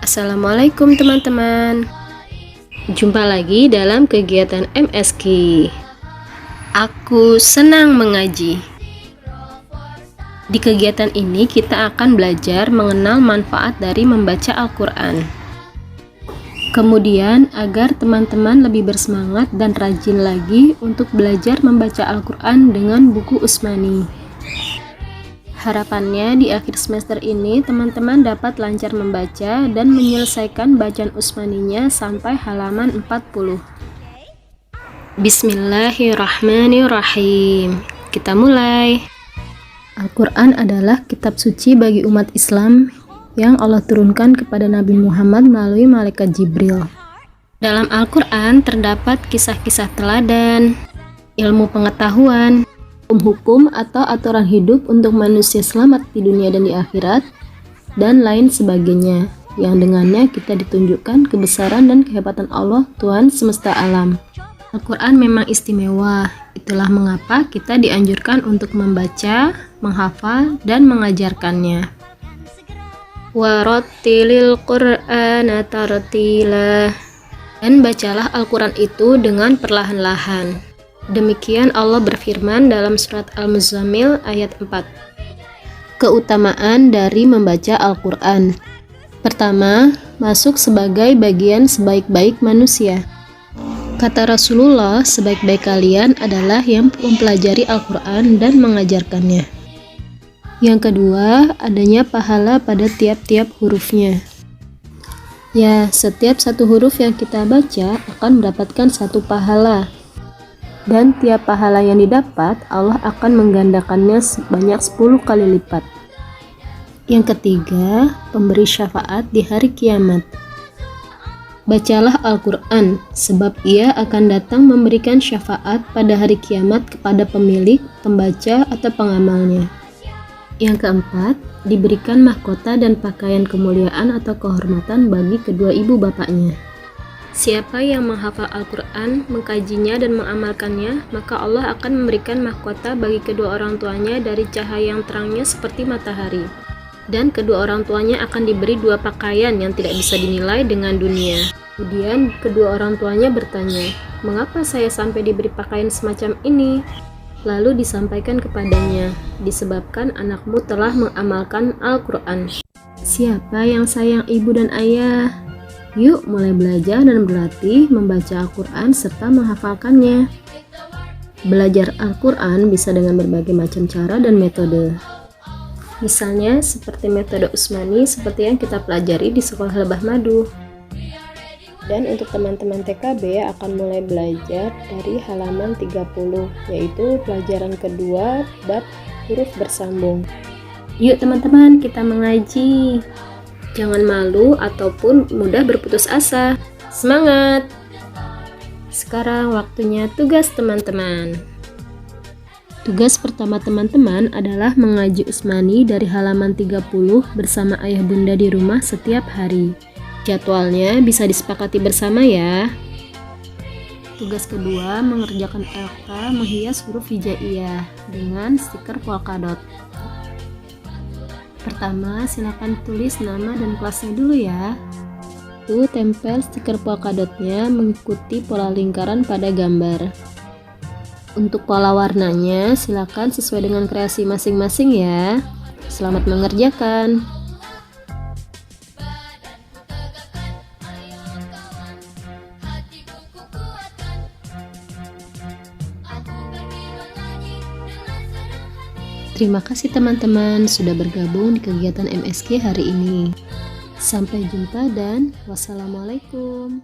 Assalamualaikum teman-teman. Jumpa lagi dalam kegiatan MSK. Aku senang mengaji. Di kegiatan ini kita akan belajar mengenal manfaat dari membaca Al-Quran. Kemudian agar teman-teman lebih bersemangat dan rajin lagi untuk belajar membaca Al-Quran dengan buku Usmani. Harapannya di akhir semester ini teman-teman dapat lancar membaca dan menyelesaikan bacaan Usmaninya sampai halaman 40. Bismillahirrahmanirrahim. Kita mulai. Al-Quran adalah kitab suci bagi umat Islam yang Allah turunkan kepada Nabi Muhammad melalui malaikat Jibril. Dalam Al-Quran terdapat kisah-kisah teladan, ilmu pengetahuan, hukum atau aturan hidup untuk manusia selamat di dunia dan di akhirat, dan lain sebagainya, yang dengannya kita ditunjukkan kebesaran dan kehebatan Allah, Tuhan semesta alam. Al-Quran memang istimewa, itulah mengapa kita dianjurkan untuk membaca, menghafal, dan mengajarkannya. Warattilil Qur'ana tartila, dan bacalah Al-Quran itu dengan perlahan-lahan. Demikian Allah berfirman dalam surat Al-Muzammil ayat 4. Keutamaan dari membaca Al-Quran. Pertama, masuk sebagai bagian sebaik-baik manusia. Kata Rasulullah, sebaik-baik kalian adalah yang mempelajari Al-Quran dan mengajarkannya. Yang kedua, adanya pahala pada tiap-tiap hurufnya. Ya, setiap satu huruf yang kita baca akan mendapatkan satu pahala. Dan tiap pahala yang didapat, Allah akan menggandakannya sebanyak 10 kali lipat. Yang ketiga, pemberi syafaat di hari kiamat. Bacalah Al-Quran, sebab ia akan datang memberikan syafaat pada hari kiamat kepada pemilik, pembaca, atau pengamalnya. Yang keempat, diberikan mahkota dan pakaian kemuliaan atau kehormatan bagi kedua ibu bapaknya. Siapa yang menghafal Al-Quran, mengkajinya dan mengamalkannya, maka Allah akan memberikan mahkota bagi kedua orang tuanya dari cahaya yang terangnya seperti matahari. Dan kedua orang tuanya akan diberi 2 pakaian yang tidak bisa dinilai dengan dunia. Kemudian kedua orang tuanya bertanya, "Mengapa saya sampai diberi pakaian semacam ini?" Lalu disampaikan kepadanya, "Disebabkan anakmu telah mengamalkan Al-Quran." Siapa yang sayang ibu dan ayah? Yuk mulai belajar dan berlatih membaca Al-Quran serta menghafalkannya. Belajar Al-Quran bisa dengan berbagai macam cara dan metode. Misalnya seperti metode Usmani seperti yang kita pelajari di Sekolah Lebah Madu. Dan untuk teman-teman TKB akan mulai belajar dari halaman 30, yaitu pelajaran kedua bab huruf bersambung. Yuk teman-teman, kita mengaji. Jangan malu ataupun mudah berputus asa. Semangat! Sekarang waktunya tugas teman-teman. Tugas pertama teman-teman adalah mengaji Usmani dari halaman 30 bersama ayah bunda di rumah setiap hari. Jadwalnya bisa disepakati bersama ya. Tugas kedua, mengerjakan LK menghias huruf hijaiyah dengan stiker polkadot. Pertama, silakan tulis nama dan kelasnya dulu ya. Lalu tempel stiker polkadotnya mengikuti pola lingkaran pada gambar. Untuk pola warnanya, silakan sesuai dengan kreasi masing-masing ya. Selamat mengerjakan. Terima kasih teman-teman sudah bergabung di kegiatan MSK hari ini. Sampai jumpa dan wassalamualaikum.